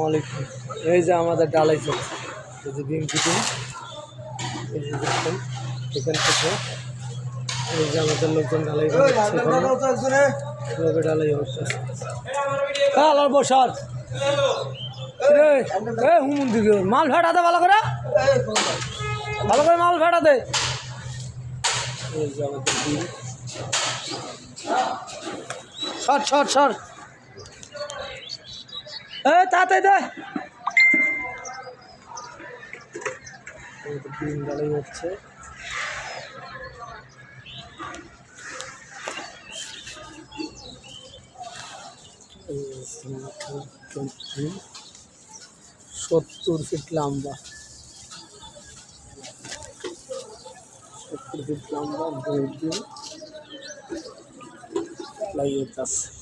আলাইকুম। এই যে আমাদের ডালাই চলছে, এই যে বিম ফিটিং, এই যে দেখুন এখান থেকে এই যে আমাদের লোকজন ঢালাই করছে, ঢালাই হচ্ছে বসার হুমুন দিকে মাল ফেটাতে ভালো করে মাল ফেটাতে। এই যে আমাদের বিম সর তাড়াতাড়ি দে। বিম ঢালাই হচ্ছে, বিম 70 ফিট লম্বা, 70 ফিট লম্বা বিম ঢালাই হচ্ছে।